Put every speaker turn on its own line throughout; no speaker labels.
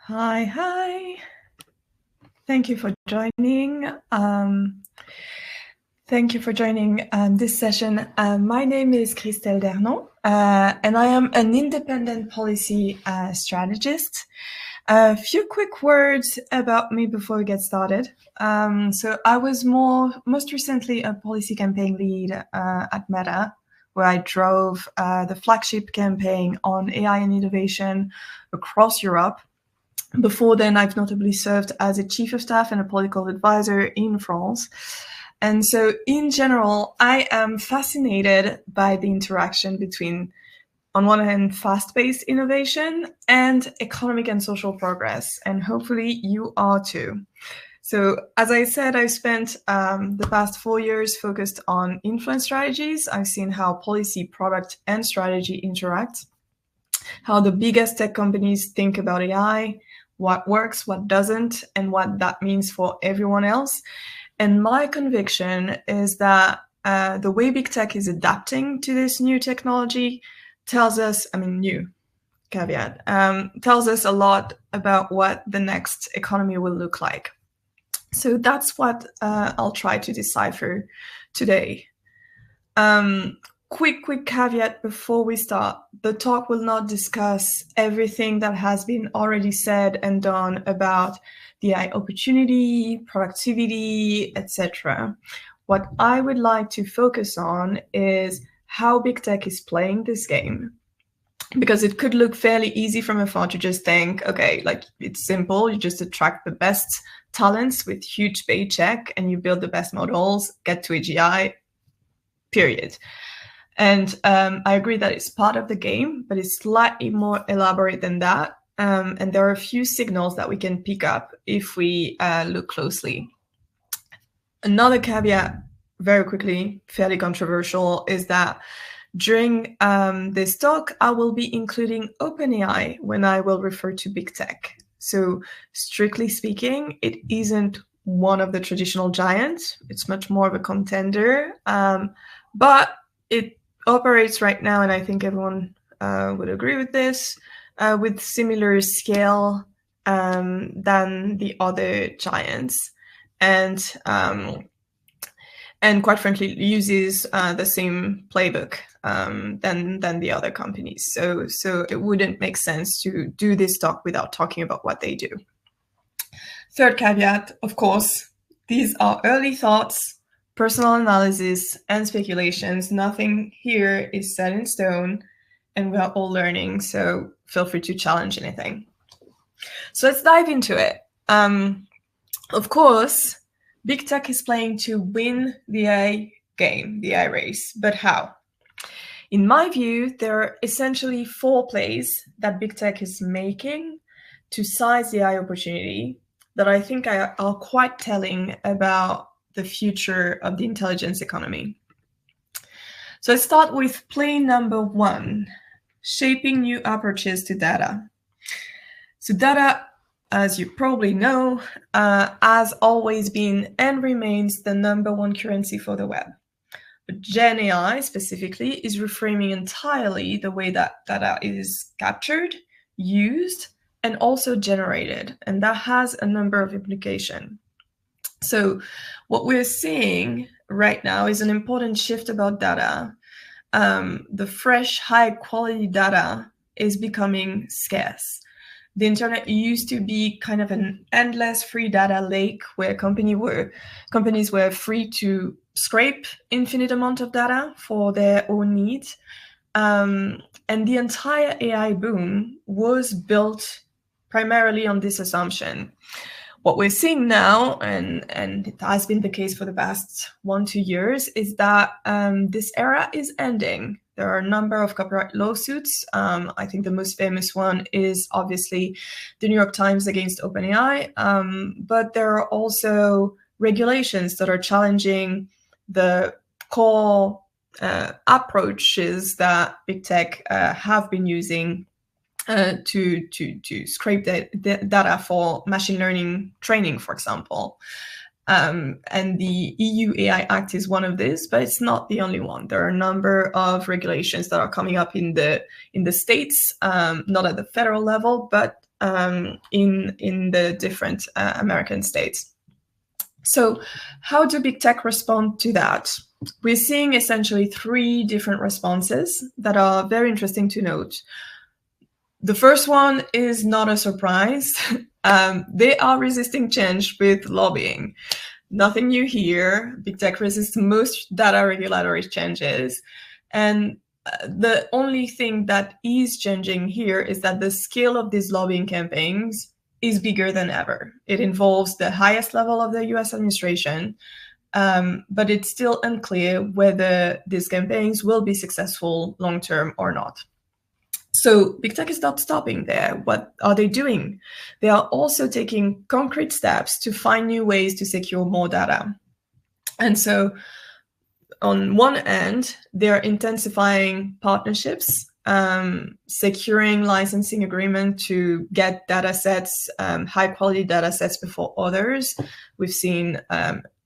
Hi. Thank you for joining. This session. My name is Christelle Dernon, and I am an independent policy strategist. A few quick words about me before we get started. So I was most recently a policy campaign lead at Meta, where I drove the flagship campaign on AI and innovation across Europe. Before then, I've notably served as a chief of staff and a political advisor in France. And so in general, I am fascinated by the interaction between, on one hand, fast-paced innovation and economic and social progress. And hopefully you are too. So as I said, I've spent the past 4 years focused on influence strategies. I've seen how policy, product, and strategy interact, how the biggest tech companies think about AI, what works, what doesn't, and what that means for everyone else. And my conviction is that the way big tech is adapting to this new technology tells us, new caveat, tells us a lot about what the next economy will look like. So that's what I'll try to decipher today. Quick caveat before we start. The talk will not discuss everything that has been already said and done about the AI opportunity, productivity, etc. What I would like to focus on is how big tech is playing this game. Because it could look fairly easy from afar to just think, okay, like it's simple, you just attract the best talents with huge paycheck and you build the best models, get to AGI, period. And I agree that it's part of the game, but it's slightly more elaborate than that. And there are a few signals that we can pick up if we look closely. Another caveat, very quickly, fairly controversial, is that during this talk, I will be including OpenAI when I will refer to big tech. So strictly speaking, it isn't one of the traditional giants. It's much more of a contender, but it operates right now, and I think everyone would agree with this, with similar scale than the other giants, and quite frankly uses the same playbook than the other companies. So it wouldn't make sense to do this talk without talking about what they do. Third caveat, of course, these are early thoughts, personal analysis, and speculations. Nothing here is set in stone, and we are all learning, so feel free to challenge anything. So let's dive into it. Of course, big tech is playing to win the AI game, the AI race, but how? In my view, there are essentially 4 plays that big tech is making to size the AI opportunity that I think are quite telling about the future of the intelligence economy. So let's start with play number 1, shaping new approaches to data. So data, as you probably know, has always been and remains the number 1 currency for the web. But Gen AI specifically is reframing entirely the way that data is captured, used, and also generated. And that has a number of implications. So what we're seeing right now is an important shift about data. The fresh, high-quality data is becoming scarce. The internet used to be kind of an endless free data lake where companies were free to scrape infinite amount of data for their own needs. And the entire AI boom was built primarily on this assumption. What we're seeing now, and it has been the case for the past 1-2 years, is that this era is ending. There are a number of copyright lawsuits. I think the most famous one is obviously the New York Times against OpenAI, but there are also regulations that are challenging the core approaches that big tech have been using to scrape the data for machine learning training, for example. And the EU AI Act is one of these, but it's not the only one. There are a number of regulations that are coming up in the States, not at the federal level, but in the different American states. So how do big tech respond to that? We're seeing essentially 3 different responses that are very interesting to note. The first one is not a surprise. They are resisting change with lobbying. Nothing new here. Big tech resists most data regulatory changes. And the only thing that is changing here is that the scale of these lobbying campaigns is bigger than ever. It involves the highest level of the US administration, but it's still unclear whether these campaigns will be successful long-term or not. So big tech is not stopping there. What are they doing? They are also taking concrete steps to find new ways to secure more data. And so on one end, they're intensifying partnerships, securing licensing agreement to get data sets, high quality data sets before others. We've seen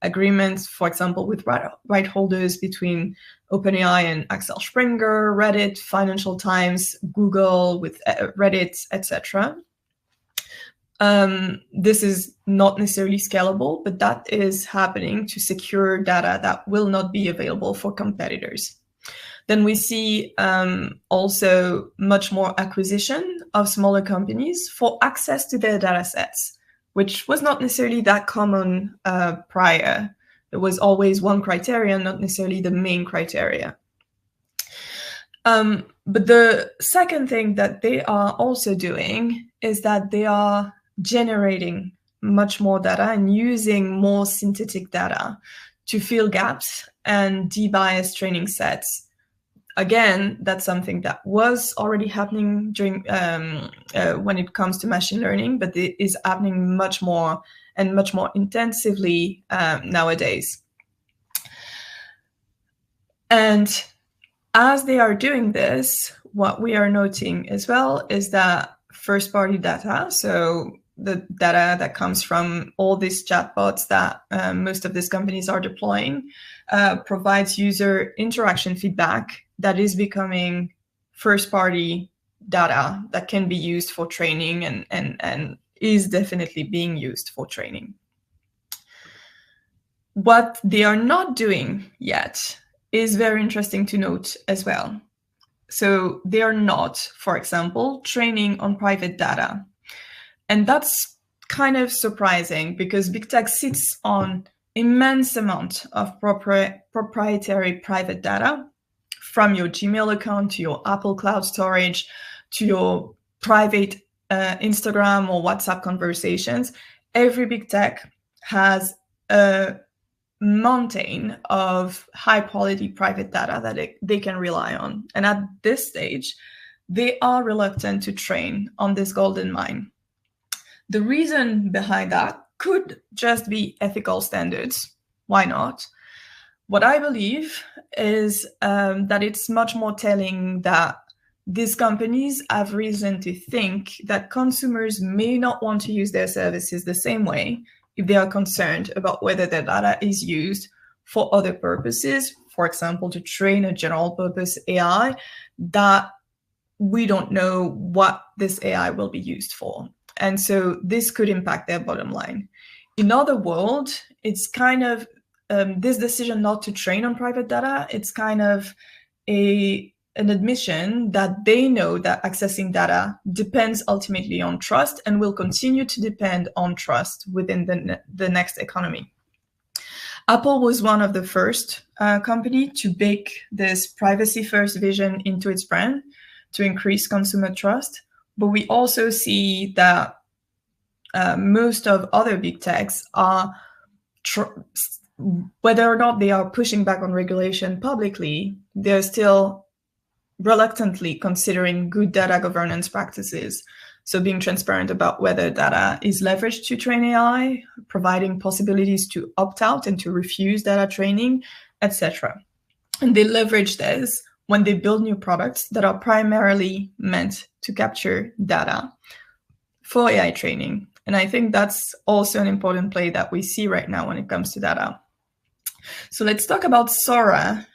agreements, for example, with right holders between OpenAI and Axel Springer, Reddit, Financial Times, Google with Reddit, etc. This is not necessarily scalable, but that is happening to secure data that will not be available for competitors. Then we see also much more acquisition of smaller companies for access to their data sets, which was not necessarily that common prior. It was always one criteria, not necessarily the main criteria. But the second thing that they are also doing is that they are generating much more data and using more synthetic data to fill gaps and debias training sets. Again, that's something that was already happening during when it comes to machine learning, but it is happening much more and much more intensively nowadays. And as they are doing this, what we are noting as well is that first-party data, so the data that comes from all these chatbots that most of these companies are deploying, provides user interaction feedback that is becoming first-party data that can be used for training and is definitely being used for training. What they are not doing yet is very interesting to note as well. So they are not, for example, training on private data. And that's kind of surprising because big tech sits on immense amount of proprietary private data, from your Gmail account to your Apple Cloud storage to your private Instagram or WhatsApp conversations. Every big tech has a mountain of high quality private data that they can rely on. And at this stage, they are reluctant to train on this golden mine. The reason behind that could just be ethical standards. Why not? What I believe is that it's much more telling that these companies have reason to think that consumers may not want to use their services the same way if they are concerned about whether their data is used for other purposes, for example, to train a general purpose AI that we don't know what this AI will be used for. And so this could impact their bottom line. In other words, it's kind of this decision not to train on private data, it's kind of an admission that they know that accessing data depends ultimately on trust and will continue to depend on trust within the next economy. Apple was one of the first company to bake this privacy-first vision into its brand to increase consumer trust. But we also see that most of other big techs are, whether or not they are pushing back on regulation publicly, they're still reluctantly considering good data governance practices. So being transparent about whether data is leveraged to train AI, providing possibilities to opt out and to refuse data training, etc. And they leverage this when they build new products that are primarily meant to capture data for AI training. And I think that's also an important play that we see right now when it comes to data. So let's talk about Sora.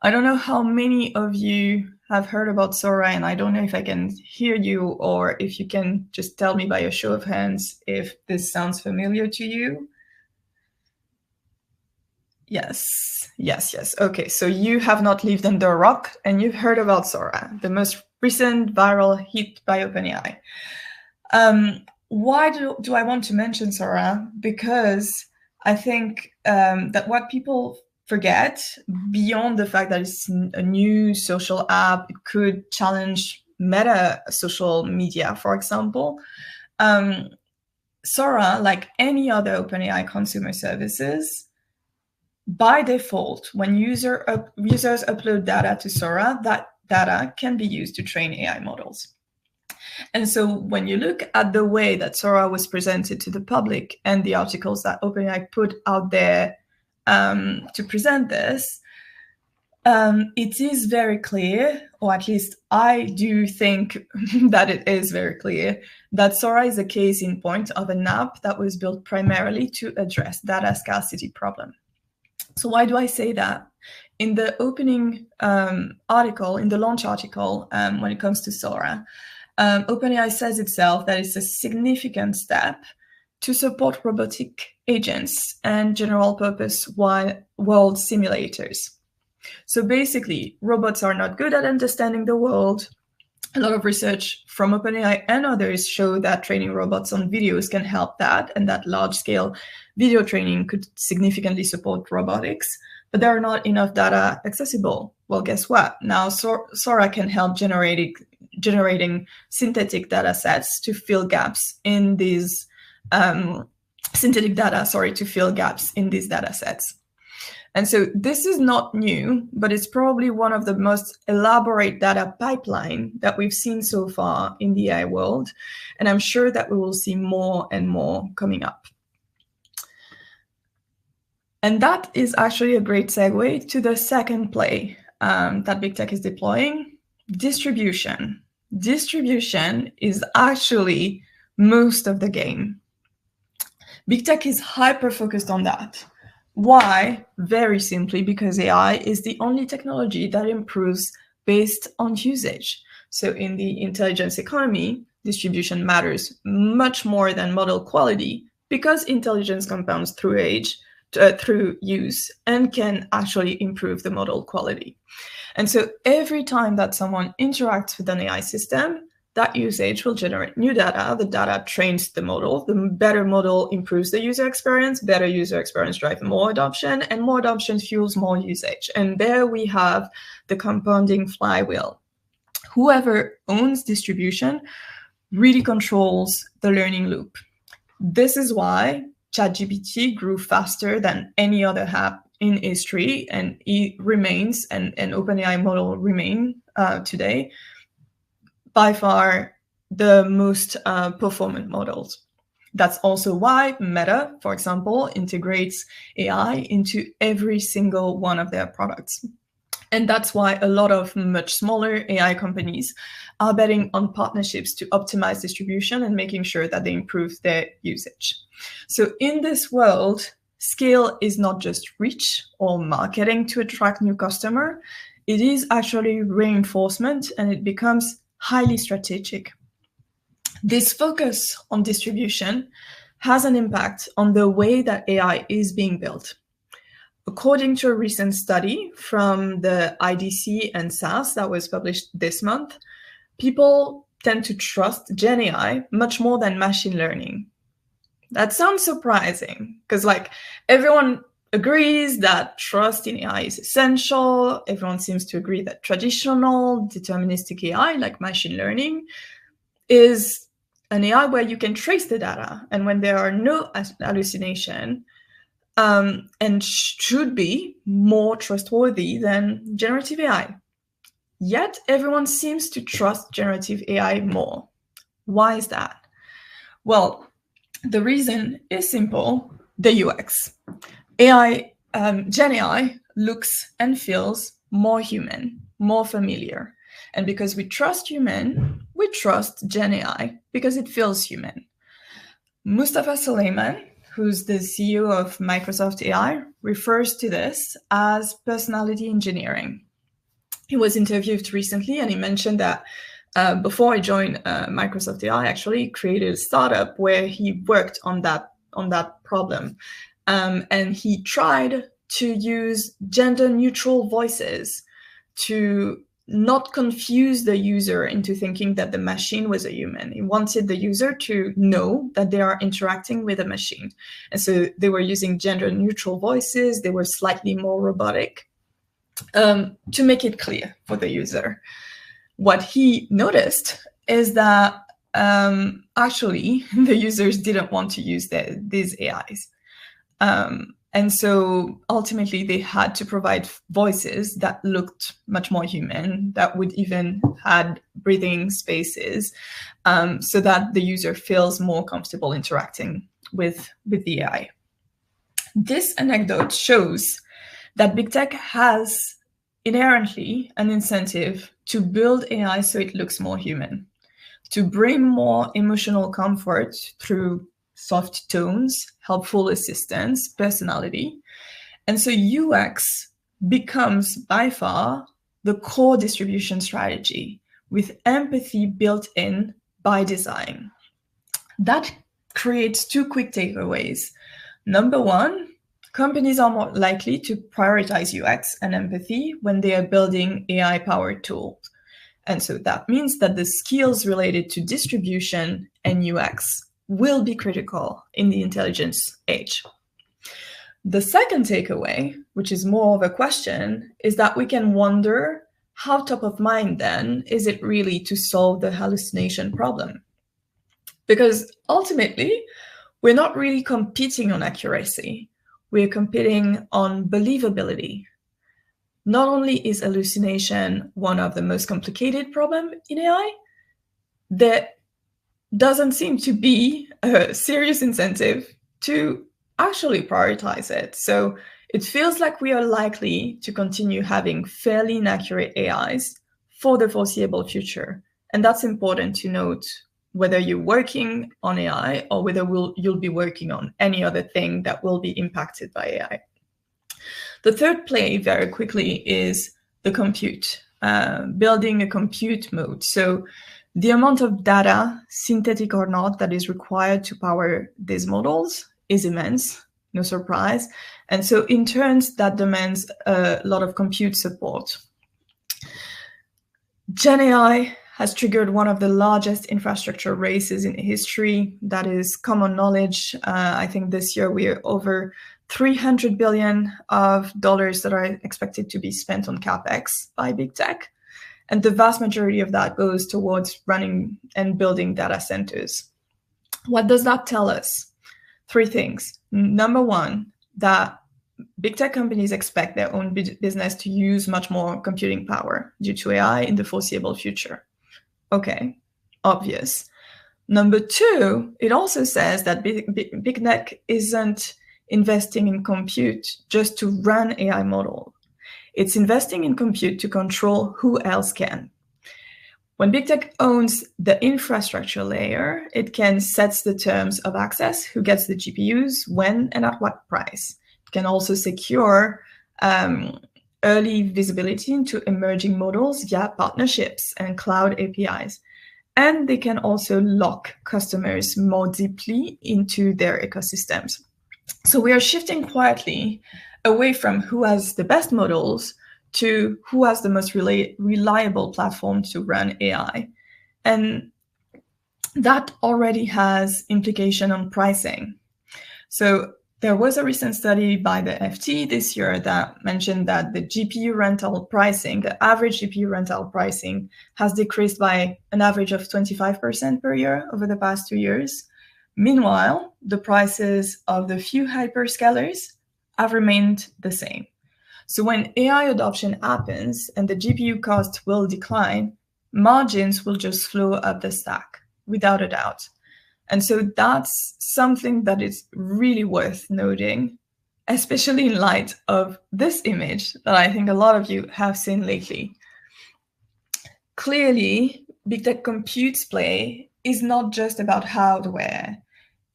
I don't know how many of you have heard about Sora, and I don't know if I can hear you or if you can just tell me by a show of hands if this sounds familiar to you. Yes. Okay, so you have not lived under a rock and you've heard about Sora, the most recent viral hit by OpenAI. Why do I want to mention Sora? Because I think that what people forget, beyond the fact that it's a new social app, it could challenge meta social media, for example. Sora, like any other OpenAI consumer services, by default, when users upload data to Sora, that data can be used to train AI models. And so when you look at the way that Sora was presented to the public and the articles that OpenAI put out there to present this, it is very clear, or at least I do think that it is very clear, that Sora is a case in point of an app that was built primarily to address data scarcity problem. So why do I say that? In the opening article, in the launch article, when it comes to Sora, OpenAI says itself that it's a significant step to support robotic agents and general purpose world simulators. So basically, robots are not good at understanding the world. A lot of research from OpenAI and others show that training robots on videos can help that, and that large-scale video training could significantly support robotics, but there are not enough data accessible. Well, guess what? Now Sora can help generating synthetic data sets to fill gaps in these to fill gaps in these data sets. And so this is not new, but it's probably one of the most elaborate data pipeline that we've seen so far in the AI world. And I'm sure that we will see more and more coming up. And that is actually a great segue to the second play that big tech is deploying, distribution. Distribution is actually most of the game. Big tech is hyper-focused on that. Why? Very simply because AI is the only technology that improves based on usage. So in the intelligence economy, distribution matters much more than model quality because intelligence compounds through use and can actually improve the model quality. And so every time that someone interacts with an AI system, that usage will generate new data. The data trains the model. The better model improves the user experience. Better user experience drives more adoption, and more adoption fuels more usage. And there we have the compounding flywheel. Whoever owns distribution really controls the learning loop. This is why ChatGPT grew faster than any other app in history, and it remains, and OpenAI model remain today, by far the most performant models. That's also why Meta, for example, integrates AI into every single one of their products. And that's why a lot of much smaller AI companies are betting on partnerships to optimize distribution and making sure that they improve their usage. So in this world, scale is not just reach or marketing to attract new customer. It is actually reinforcement, and it becomes highly strategic. This focus on distribution has an impact on the way that AI is being built. According to a recent study from the IDC and SAS that was published this month, people tend to trust GenAI much more than machine learning. That sounds surprising because everyone agrees that trust in AI is essential. Everyone seems to agree that traditional deterministic AI, like machine learning, is an AI where you can trace the data and when there are no hallucination, and should be more trustworthy than generative AI. Yet everyone seems to trust generative AI more. Why is that? Well, the reason is simple: the UX. Gen AI looks and feels more human, more familiar. And because we trust human, we trust Gen AI because it feels human. Mustafa Suleyman, who's the CEO of Microsoft AI, refers to this as personality engineering. he was interviewed recently, and he mentioned that before he joined Microsoft AI, actually created a startup where he worked on that problem, and he tried to use gender-neutral voices to not confuse the user into thinking that the machine was a human. He wanted the user to know that they are interacting with a machine. And so they were using gender-neutral voices. They were slightly more robotic to make it clear for the user. What he noticed is that actually the users didn't want to use these AIs. And so ultimately they had to provide voices that looked much more human, that would even had breathing spaces, so that the user feels more comfortable interacting with the AI. This anecdote shows that big tech has inherently an incentive to build AI so it looks more human, to bring more emotional comfort through soft tones, helpful assistance, personality. And so UX becomes by far the core distribution strategy, with empathy built in by design. That creates two quick takeaways. Number one, companies are more likely to prioritize UX and empathy when they are building AI-powered tools. And so that means that the skills related to distribution and UX will be critical in the intelligence age. The second takeaway, which is more of a question, is that we can wonder how top of mind then is it really to solve the hallucination problem? Because ultimately, we're not really competing on accuracy. We're competing on believability. Not only is hallucination one of the most complicated problems in AI, there doesn't seem to be a serious incentive to actually prioritize it. So it feels like we are likely to continue having fairly inaccurate AIs for the foreseeable future. And that's important to note, whether you're working on AI or whether you'll be working on any other thing that will be impacted by AI. The third play, very quickly, is the compute, building a compute mode. So the amount of data, synthetic or not, that is required to power these models is immense, no surprise. And so in turn, that demands a lot of compute support. Gen AI has triggered one of the largest infrastructure races in history. That is common knowledge. I think this year we are over $300 billion that are expected to be spent on CapEx by big tech. And the vast majority of that goes towards running and building data centers. What does that tell us? Three things. Number one, that big tech companies expect their own business to use much more computing power due to AI in the foreseeable future. Okay, obvious. Number two, it also says that big tech isn't investing in compute just to run AI models. It's investing in compute to control who else can. When big tech owns the infrastructure layer, it can set the terms of access, who gets the GPUs, when, and at what price. It can also secure early visibility into emerging models via partnerships and cloud APIs. And they can also lock customers more deeply into their ecosystems. So we are shifting quietly away from who has the best models to who has the most reliable platform to run AI. And that already has implication on pricing. So there was a recent study by the FT this year that mentioned that the GPU rental pricing, the average GPU rental pricing, has decreased by an average of 25% per year over the past 2 years. Meanwhile, the prices of the few hyperscalers have remained the same. So when AI adoption happens and the GPU cost will decline, margins will just flow up the stack, without a doubt. And so that's something that is really worth noting, especially in light of this image that I think a lot of you have seen lately. Clearly, big tech compute's play is not just about hardware.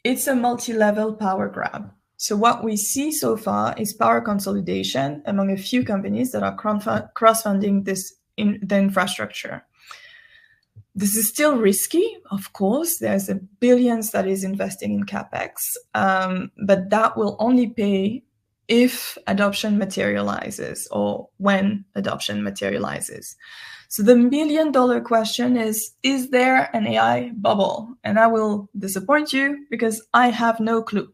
It's a multi-level power grab. So what we see so far is power consolidation among a few companies that are cross-funding this the infrastructure. This is still risky, of course. There's billions that is investing in CapEx, but that will only pay if adoption materializes or when adoption materializes. So the million-dollar question is there an AI bubble? And I will disappoint you because I have no clue.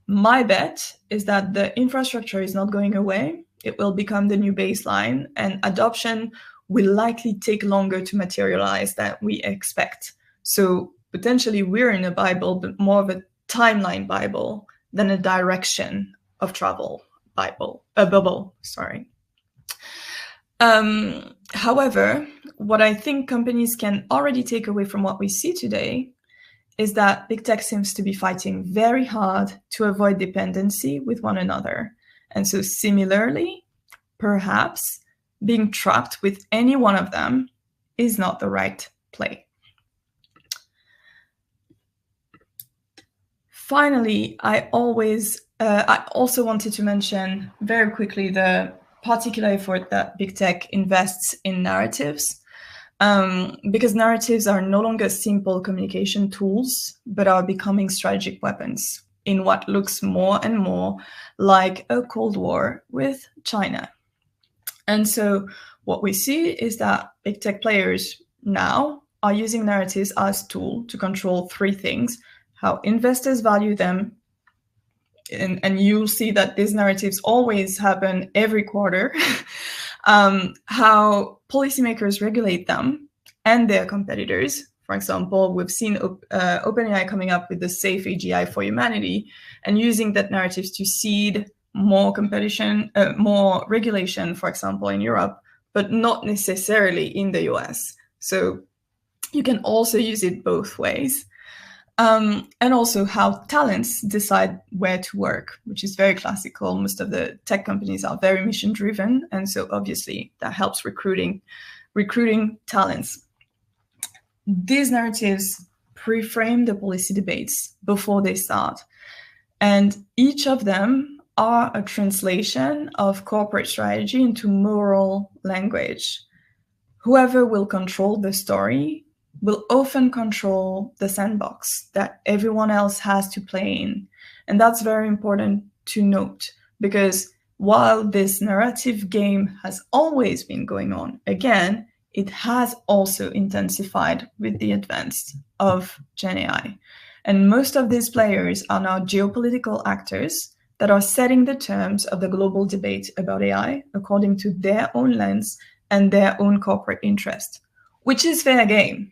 My bet is that the infrastructure is not going away. It will become the new baseline, and adoption will likely take longer to materialize than we expect. So potentially we're in a Bible, but more of a timeline Bible than a direction of travel bubble, sorry. However, what I think companies can already take away from what we see today is that big tech seems to be fighting very hard to avoid dependency with one another. And so similarly, perhaps being trapped with any one of them is not the right play. Finally, I also wanted to mention very quickly the particular effort that big tech invests in narratives, because narratives are no longer simple communication tools, but are becoming strategic weapons in what looks more and more like a Cold War with China. And so what we see is that big tech players now are using narratives as a tool to control three things: how investors value them, and you'll see that these narratives always happen every quarter, how policymakers regulate them and their competitors. For example, we've seen OpenAI coming up with the Safe AGI for Humanity and using that narrative to seed more competition, more regulation, for example, in Europe, but not necessarily in the US. So you can also use it both ways. And also how talents decide where to work, which is very classical. Most of the tech companies are very mission driven. And so obviously that helps recruiting talents. These narratives pre-frame the policy debates before they start. And each of them are a translation of corporate strategy into moral language. Whoever will control the story will often control the sandbox that everyone else has to play in. And that's very important to note, because while this narrative game has always been going on, again, it has also intensified with the advance of Gen AI. And most of these players are now geopolitical actors that are setting the terms of the global debate about AI according to their own lens and their own corporate interest, which is fair game.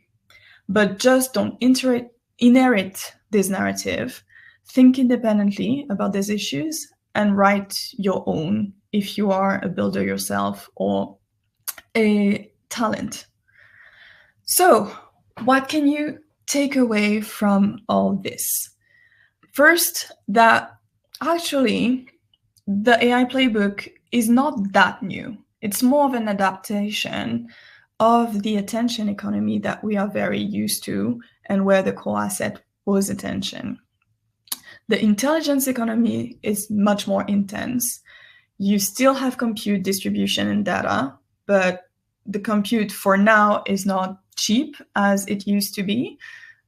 But just don't inherit this narrative. Think independently about these issues and write your own if you are a builder yourself or a talent. So, what can you take away from all this? First, that actually the AI playbook is not that new. It's more of an adaptation of the attention economy that we are very used to and where the core asset was attention. The intelligence economy is much more intense. You still have compute, distribution, and data, but the compute for now is not cheap as it used to be.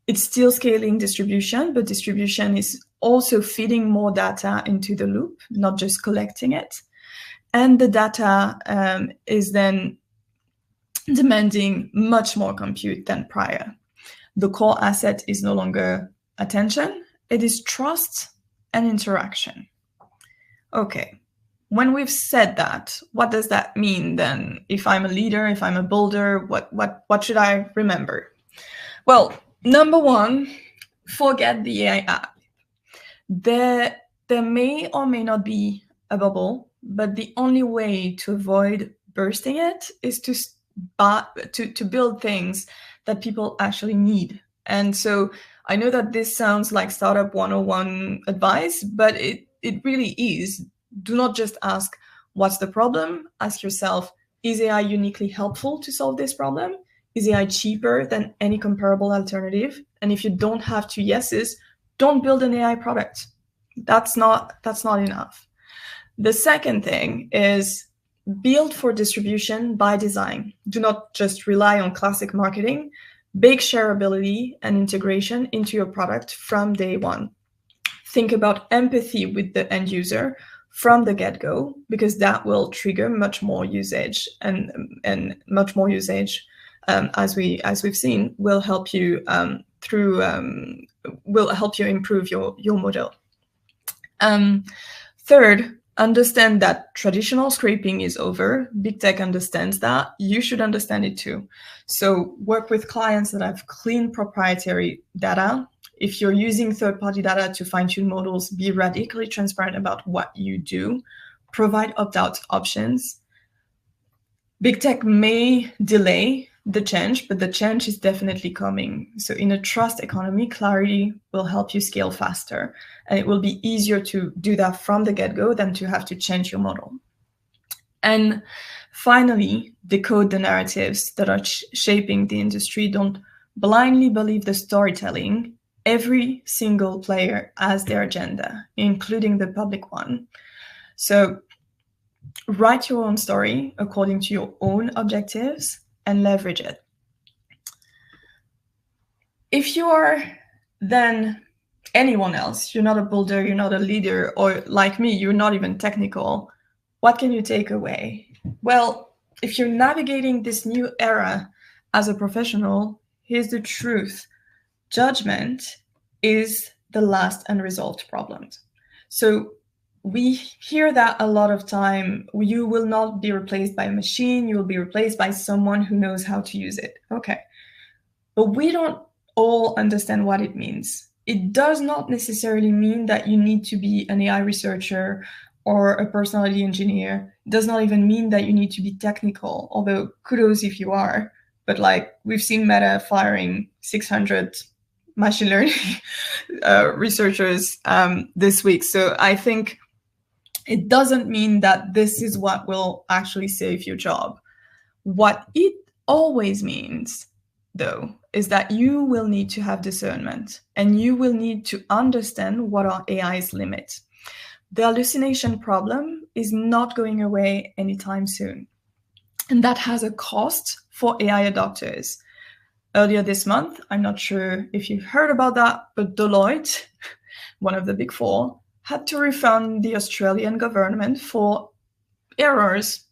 It's still scaling distribution, but distribution is also feeding more data into the loop, not just collecting it. And the data is then demanding much more compute than prior. The core asset is no longer attention, it is trust and interaction. Okay, when we've said that, what does that mean then? If I'm a leader, if I'm a builder, what should I remember? Well, number one, forget the AI app. There may or may not be a bubble, but the only way to avoid bursting it is to build things that people actually need. And so I know that this sounds like startup 101 advice, but it really is. Do not just ask, what's the problem? Ask yourself, is AI uniquely helpful to solve this problem? Is AI cheaper than any comparable alternative? And if you don't have two yeses, don't build an AI product. That's not enough. The second thing is build for distribution by design. Do not just rely on classic marketing. Bake shareability and integration into your product from day one. Think about empathy with the end user from the get-go, because that will trigger much more usage, and much more usage, as we've seen, will help you will help you improve your model. Third, understand that traditional scraping is over. Big tech understands that. You should understand it too. So work with clients that have clean proprietary data. If you're using third-party data to fine-tune models, be radically transparent about what you do. Provide opt-out options. Big tech may delay the change, but the change is definitely coming. So in a trust economy, clarity will help you scale faster. And it will be easier to do that from the get-go than to have to change your model. And finally, decode the narratives that are shaping the industry. Don't blindly believe the storytelling. Every single player has their agenda, including the public one. So write your own story according to your own objectives and leverage it. If you are then anyone else, you're not a builder, you're not a leader, or like me, you're not even technical, what can you take away? Well, if you're navigating this new era as a professional, here's the truth. Judgment is the last unresolved problem. So we hear that a lot of time. You will not be replaced by a machine. You will be replaced by someone who knows how to use it. Okay. But we don't all understand what it means. It does not necessarily mean that you need to be an AI researcher or a personality engineer. It does not even mean that you need to be technical, although kudos if you are. But like we've seen Meta firing 600 machine learning researchers this week. So I think it doesn't mean that this is what will actually save your job. What it always means, though, is that you will need to have discernment, and you will need to understand what are AI's limits. The hallucination problem is not going away anytime soon. And that has a cost for AI adopters. Earlier this month, I'm not sure if you've heard about that, but Deloitte, one of the big four, had to refund the Australian government for errors,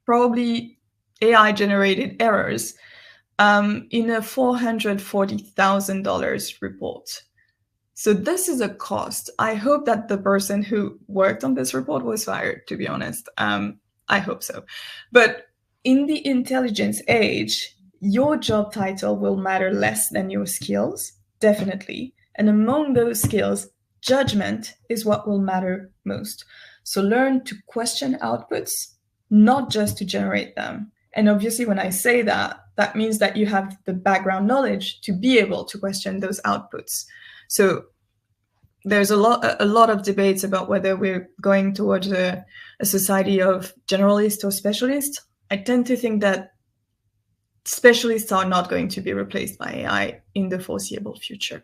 probably AI-generated errors, in a $440,000 report. So this is a cost. I hope that the person who worked on this report was fired, to be honest. I hope so. But in the intelligence age, your job title will matter less than your skills, definitely. And among those skills, judgment is what will matter most. So learn to question outputs, not just to generate them. And obviously, when I say that, that means that you have the background knowledge to be able to question those outputs. So there's a lot of debates about whether we're going towards a society of generalists or specialists. I tend to think that specialists are not going to be replaced by AI in the foreseeable future.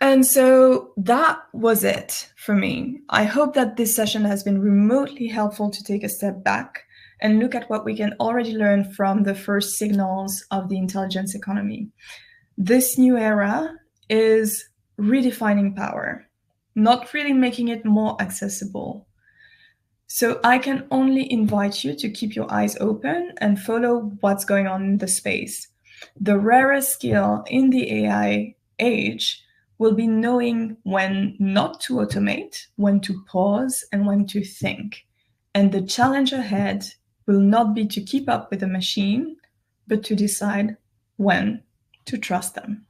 And so that was it for me. I hope that this session has been remotely helpful to take a step back and look at what we can already learn from the first signals of the intelligence economy. This new era is redefining power, not really making it more accessible. So I can only invite you to keep your eyes open and follow what's going on in the space. The rarest skill in the AI age will be knowing when not to automate, when to pause, and when to think. And the challenge ahead will not be to keep up with the machine, but to decide when to trust them.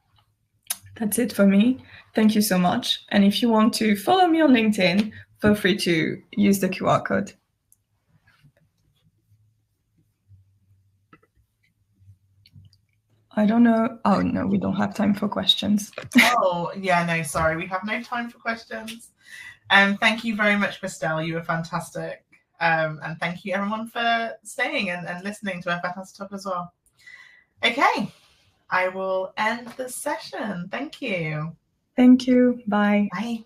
That's it for me. Thank you so much. And if you want to follow me on LinkedIn, feel free to use the QR code. I don't know. Oh, no, we don't have time for questions.
Oh, yeah, no, sorry. We have no time for questions. Thank you very much, Christelle. You were fantastic. And thank you, everyone, for staying and listening to our fantastic talk as well. Okay, I will end the session. Thank you.
Thank you. Bye.
Bye.